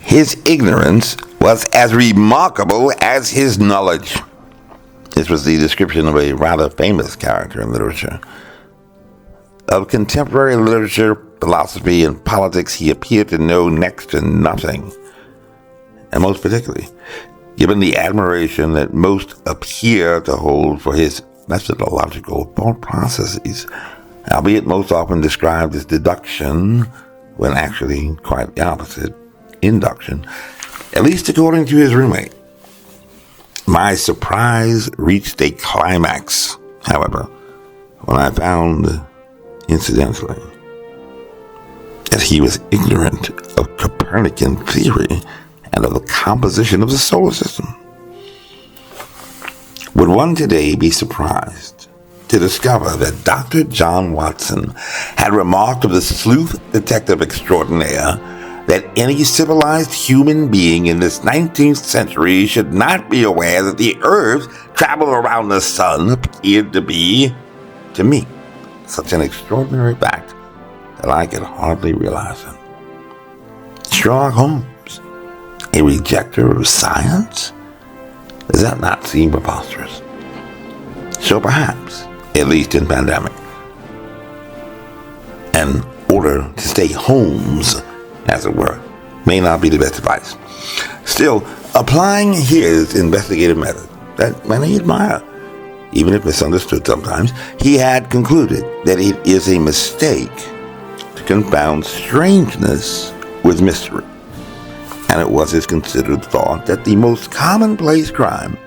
His ignorance was as remarkable as his knowledge. This was the description of a rather famous character in literature. Of contemporary literature, philosophy, and politics, he appeared to know next to nothing. And most particularly, given the admiration that most appear to hold for his methodological thought processes, albeit most often described as deduction, when actually quite the opposite, induction, at least according to his roommate. My surprise reached a climax, however, when I found, incidentally, that he was ignorant of Copernican theory and of the composition of the solar system. Would one today be surprised to discover that Dr. John Watson had remarked of the sleuth detective extraordinaire that any civilized human being in this 19th century should not be aware that the Earth's travel around the sun appeared to be, to me, such an extraordinary fact that I could hardly realize it? Sherlock Holmes, a rejecter of science? Does that not seem preposterous? So perhaps, at least in pandemic, an order to stay homes, as it were, may not be the best advice. Still, applying his investigative method, that many admire, even if misunderstood sometimes, he had concluded that it is a mistake to confound strangeness with mystery. And it was his considered thought that the most commonplace crime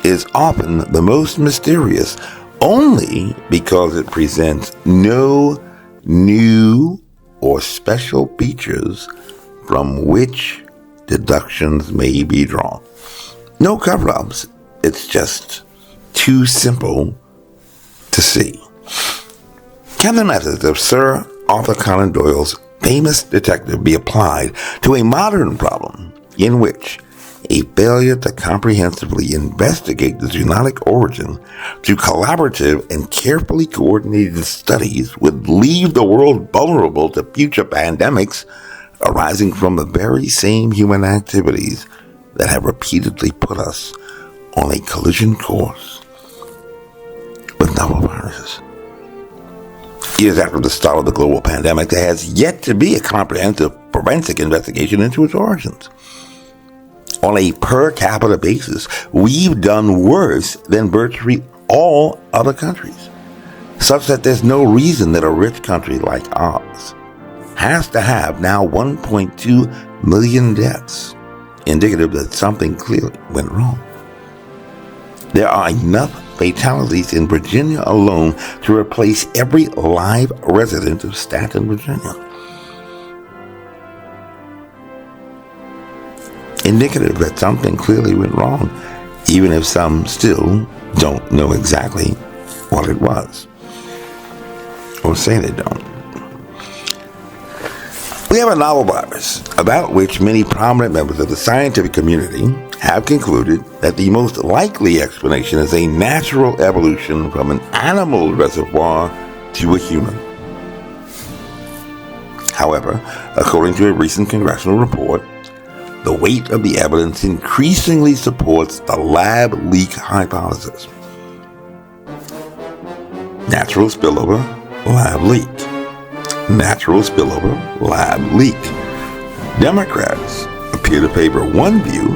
is often the most mysterious only because it presents no new or special features from which deductions may be drawn. No cover-ups. It's just too simple to see. Can the methods of Sir Arthur Conan Doyle's famous detective be applied to a modern problem in which a failure to comprehensively investigate the zoonotic origin through collaborative and carefully coordinated studies would leave the world vulnerable to future pandemics arising from the very same human activities that have repeatedly put us on a collision course with novel viruses? Years after the start of the global pandemic, there has yet to be a comprehensive forensic investigation into its origins. On a per capita basis, we've done worse than virtually all other countries, such that there's no reason that a rich country like ours has to have now 1.2 million deaths, indicative that something clearly went wrong. There are enough fatalities in Virginia alone to replace every live resident of Staunton, Virginia. Indicative that something clearly went wrong, even if some still don't know exactly what it was, or say they don't. We have a novel virus about which many prominent members of the scientific community have concluded that the most likely explanation is a natural evolution from an animal reservoir to a human. However, according to a recent congressional report, the weight of the evidence increasingly supports the lab leak hypothesis. Natural spillover, lab leak. Natural spillover, lab leak. Democrats appear to favor one view,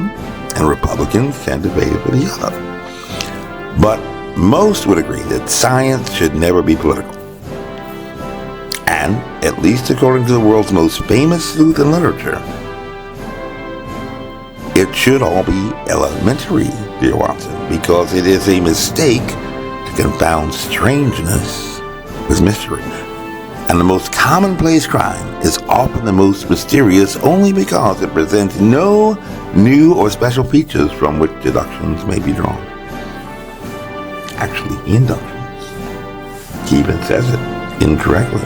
and Republicans tend to favor the other. But most would agree that science should never be political. And, at least according to the world's most famous sleuth in literature, it should all be elementary, dear Watson, because it is a mistake to confound strangeness with mystery. And the most commonplace crime is often the most mysterious only because it presents no new or special features from which deductions may be drawn. Actually, inductions. He even says it incorrectly,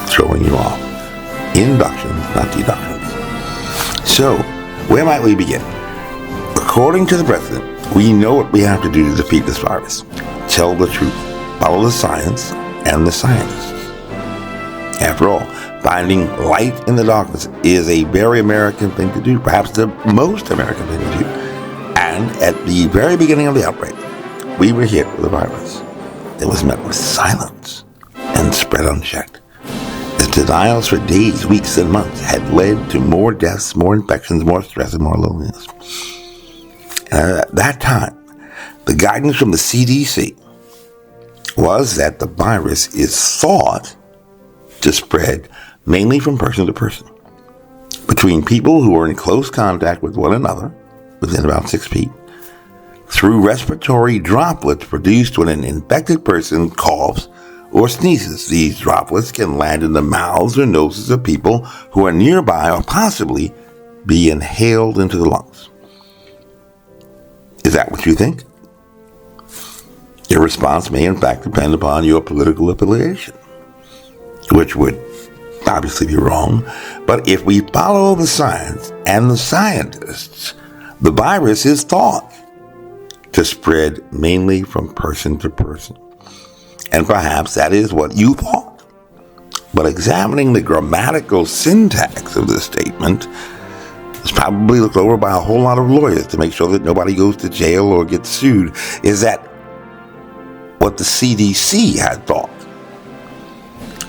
throwing you off. Inductions, not deductions. So, where might we begin? According to the president, we know what we have to do to defeat this virus. Tell the truth, follow the science, and the scientists. After all, Finding light in the darkness is a very American thing to do, perhaps the most American thing to do. And at the very beginning of the outbreak, we were hit with a virus that was met with silence and spread unchecked. Its denials for days, weeks, and months had led to more deaths, more infections, more stress, and more loneliness. And at that time, the guidance from the CDC was that the virus is thought to spread mainly from person to person, between people who are in close contact with one another, within about 6 feet, through respiratory droplets produced when an infected person coughs or sneezes. These droplets can land in the mouths or noses of people who are nearby or possibly be inhaled into the lungs. Is that what you think? Your response may in fact depend upon your political affiliation, which would obviously be wrong. But if we follow the science and the scientists, the virus is thought to spread mainly from person to person. And perhaps that is what you thought. But examining the grammatical syntax of this statement is probably looked over by a whole lot of lawyers to make sure that nobody goes to jail or gets sued. Is that what the CDC had thought?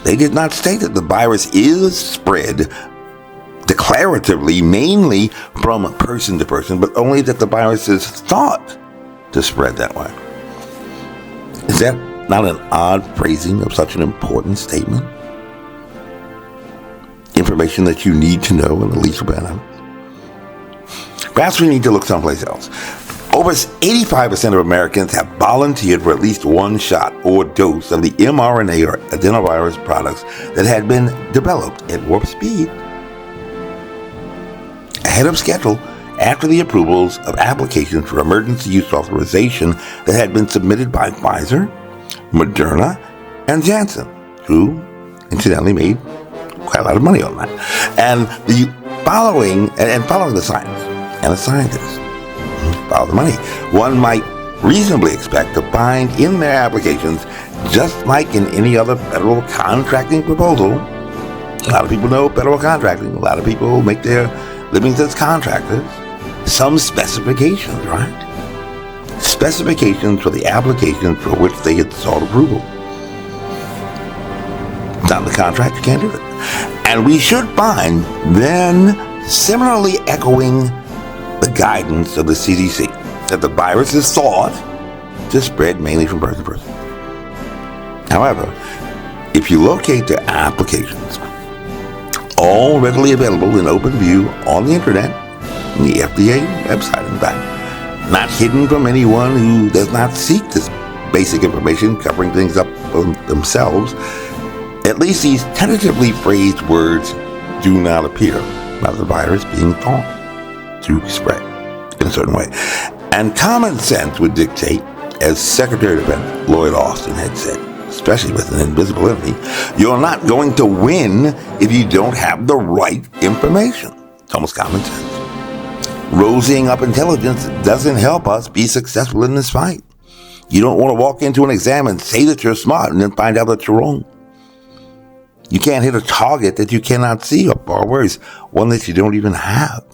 They did not state that the virus is spread declaratively, mainly from person to person, but only that the virus is thought to spread that way. Is that not an odd phrasing of such an important statement? Information that you need to know in the least bit of it. Perhaps we need to look someplace else. Over 85% of Americans have volunteered for at least one shot or dose of the mRNA or adenovirus products that had been developed at warp speed, ahead of schedule, after the approvals of applications for emergency use authorization that had been submitted by Pfizer, Moderna, and Janssen, who incidentally made quite a lot of money on that. And following the science and the scientists, follow the money, one might reasonably expect to find in their applications, just like in any other federal contracting proposal. A lot of people know federal contracting. A lot of people make their livings as contractors. Some specifications, right? Specifications for the applications for which they had sought approval. It's not in the contract, you can't do it. And we should find then similarly echoing the guidance of the CDC that the virus is thought to spread mainly from person to person. However, if you locate the applications, all readily available in open view on the internet, on the FDA website, in fact, not hidden from anyone who does not seek this basic information, covering things up themselves, at least these tentatively phrased words do not appear about the virus being thought to spread in a certain way. And common sense would dictate, as Secretary of Defense Lloyd Austin had said, especially with an invisible enemy, you're not going to win if you don't have the right information. It's almost common sense. Rosying up intelligence doesn't help us be successful in this fight. You don't want to walk into an exam and say that you're smart and then find out that you're wrong. You can't hit a target that you cannot see, or worse, one that you don't even have.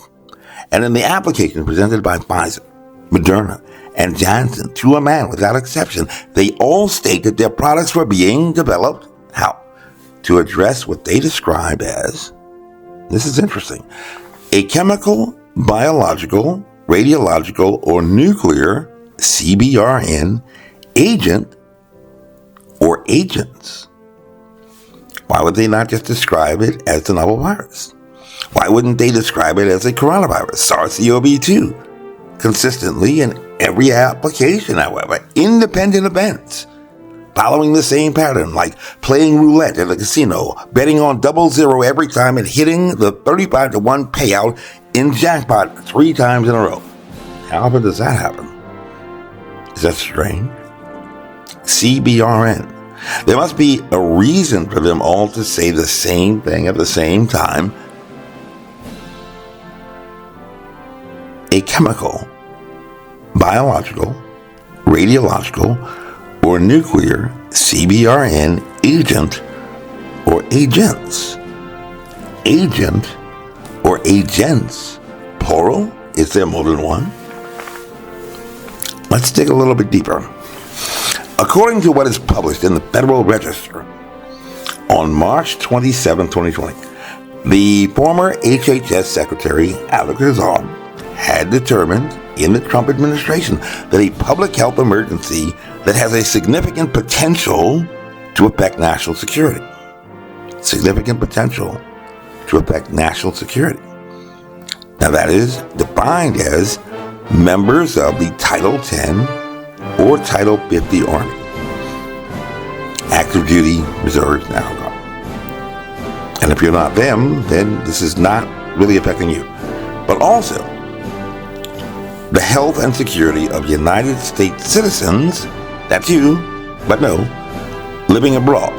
And in the application presented by Pfizer, Moderna, and Janssen, to a man without exception, they all state that their products were being developed, how? To address what they describe as, this is interesting, a chemical, biological, radiological, or nuclear CBRN agent or agents. Why would they not just describe it as the novel virus? Why wouldn't they describe it as a coronavirus, SARS-CoV-2? Consistently in every application, however, independent events, following the same pattern, like playing roulette at a casino, betting on 00 every time and hitting the 35-1 payout in jackpot 3 times in a row. How often does that happen? Is that strange? CBRN. There must be a reason for them all to say the same thing at the same time. A chemical, biological, radiological, or nuclear CBRN agent or agents. agent or agents, plural? Is there more than one? Let's dig a little bit deeper. According to what is published in the Federal Register on March 27, 2020, the former HHS Secretary Alex Azar had determined in the Trump administration that a public health emergency that has a significant potential to affect national security. Significant potential to affect national security. Now that is defined as members of the Title 10 or Title 50 Army, active duty, reserves, National Guard. And if you're not them, then this is not really affecting you. But also, the health and security of United States citizens, that's you, but no, living abroad.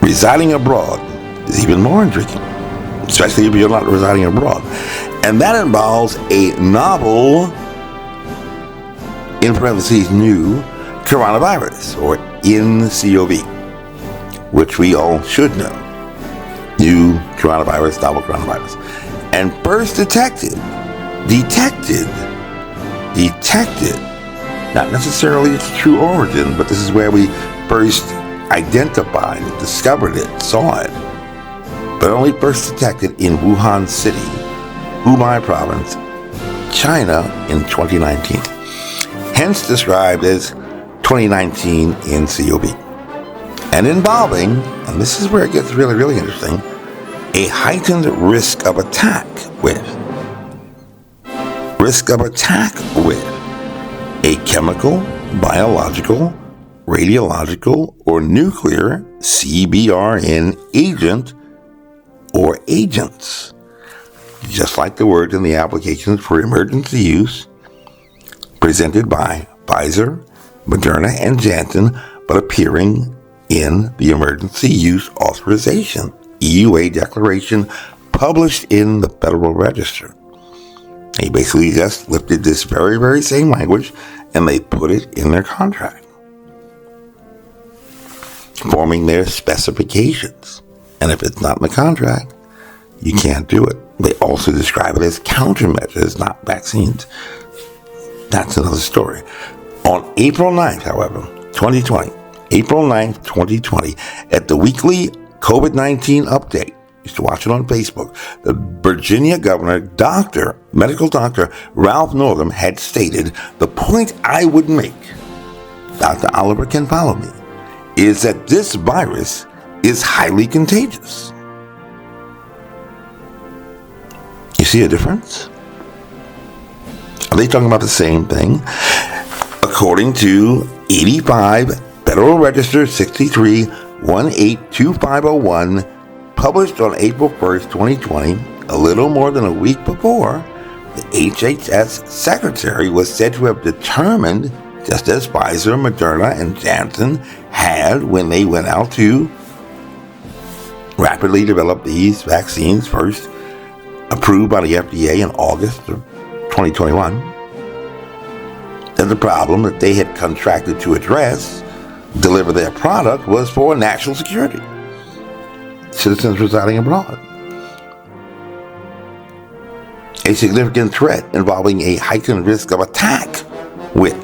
Residing abroad is even more intriguing, especially if you're not residing abroad. And that involves a novel, in parentheses, new coronavirus, or NCOV, which we all should know. New coronavirus, novel coronavirus. And first detected, not necessarily its true origin, but this is where we first identified it, discovered it, saw it, but only first detected in Wuhan City, Hubei Province, China in 2019. Hence described as 2019 NCOV. And involving, and this is where it gets really, really interesting, a heightened risk of attack with a chemical, biological, radiological, or nuclear CBRN agent or agents, just like the words in the applications for emergency use presented by Pfizer, Moderna, and Janssen, but appearing in the Emergency Use Authorization, EUA declaration, published in the Federal Register. They basically just lifted this very, very same language and they put it in their contract, forming their specifications. And if it's not in the contract, you can't do it. They also describe it as countermeasures, not vaccines. That's another story. On April 9th, however, 2020, April 9th, 2020, at the weekly COVID-19 update, used to watch it on Facebook, the Virginia governor, medical doctor Ralph Northam had stated, the point I would make, Dr. Oliver can follow me, is that this virus is highly contagious. You see a difference? Are they talking about the same thing? According to 85 Federal Register 63-182501, published on April 1st, 2020, a little more than a week before, the HHS Secretary was said to have determined, just as Pfizer, Moderna, and Janssen had when they went out to rapidly develop these vaccines, first approved by the FDA in August of 2021, that the problem that they had contracted to address, deliver their product, was for national security. Citizens residing abroad. A significant threat involving a heightened risk of attack with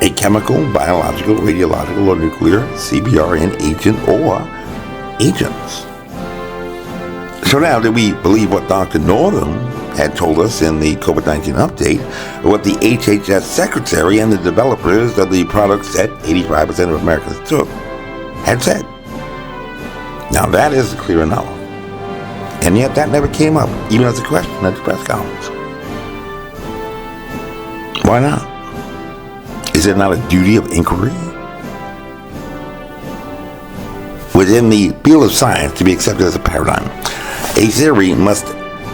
a chemical, biological, radiological, or nuclear CBRN agent or agents. So now, do we believe what Dr. Northam had told us in the COVID-19 update, or what the HHS Secretary and the developers of the products that 85% of Americans took had said? Now that is a clear no. And yet that never came up, even as a question at the press conference. Why not? Is it not a duty of inquiry within the field of science to be accepted as a paradigm? A theory must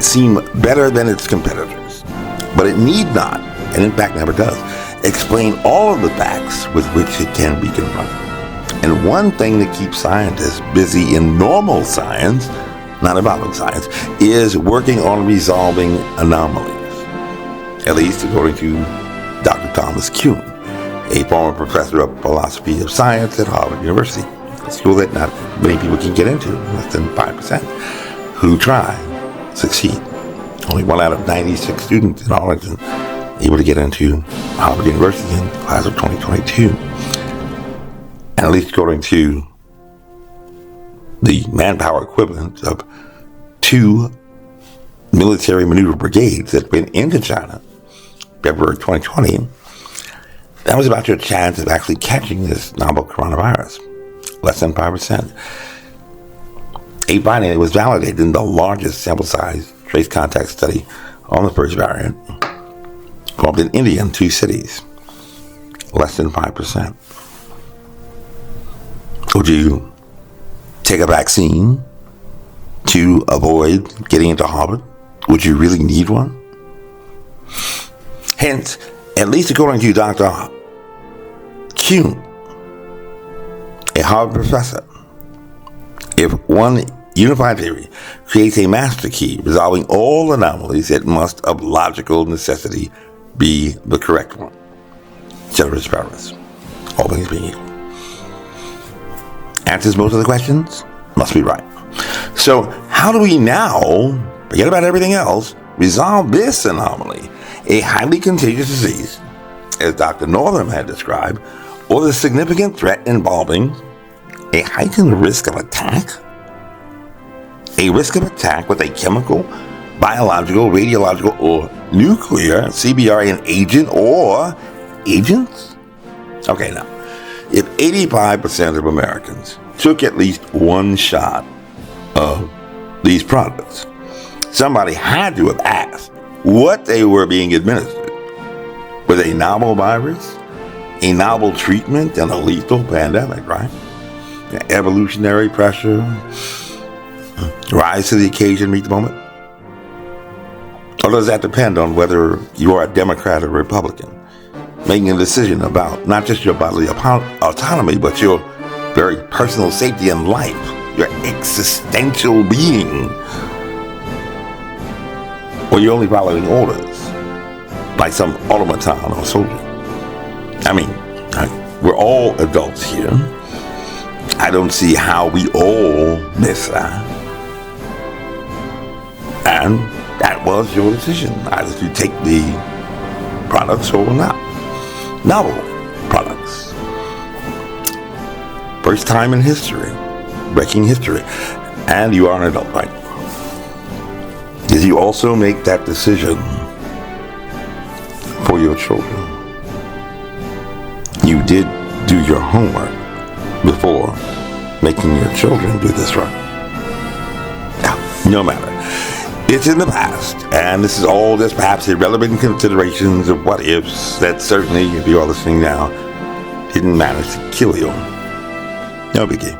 seem better than its competitors, but it need not, and in fact never does, explain all of the facts with which it can be confronted. And one thing that keeps scientists busy in normal science, not evolving science, is working on resolving anomalies, at least according to Dr. Thomas Kuhn. a former professor of philosophy of science at Harvard University, a school that not many people can get into, less than 5%, who try, succeed. Only 1 out of 96 students in Arlington able to get into Harvard University in the class of 2022. And at least according to the manpower equivalent of 2 military maneuver brigades that went into China February 2020, that was about your chance of actually catching this novel coronavirus. Less than 5%. A finding that was validated in the largest sample size trace contact study on the first variant, formed in India in 2 cities. Less than 5%. Would you take a vaccine to avoid getting into Harvard? Would you really need one? Hence, at least according to Dr. Kuhn, a Harvard professor, if one unified theory creates a master key resolving all anomalies, it must, of logical necessity, be the correct one. Ceteris paribus. All things being equal. Answers most of the questions? Must be right. So, how do we now, forget about everything else, resolve this anomaly? A highly contagious disease, as Dr. Northam had described, or the significant threat involving a heightened risk of attack? A risk of attack with a chemical, biological, radiological, or nuclear CBRN agent or agents? Okay, now, if 85% of Americans took at least one shot of these products, somebody had to have asked what they were being administered. Was a novel virus, a novel treatment, and a lethal pandemic, right? Evolutionary pressure, rise to the occasion, meet the moment? Or does that depend on whether you are a Democrat or Republican, making a decision about not just your bodily autonomy, but your very personal safety and life, your existential being? Or you're only following orders, like some automaton or soldier? I mean, we're all adults here. I don't see how we all miss that. And that was your decision, either to take the products or not. Novel products. First time in history, breaking history. And you are an adult, right? Did you also make that decision for your children? You did do your homework before making your children do this, right? Now, no matter. It's in the past, and this is all just perhaps irrelevant considerations of what ifs that certainly, if you are listening now, didn't manage to kill you. No biggie.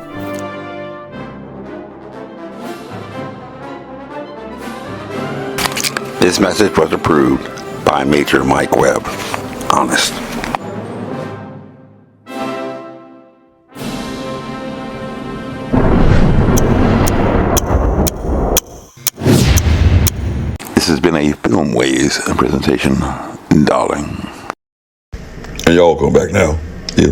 This message was approved by Major Mike Webb. Honest. This has been a Filmways presentation, darling. And y'all come back now. Yeah.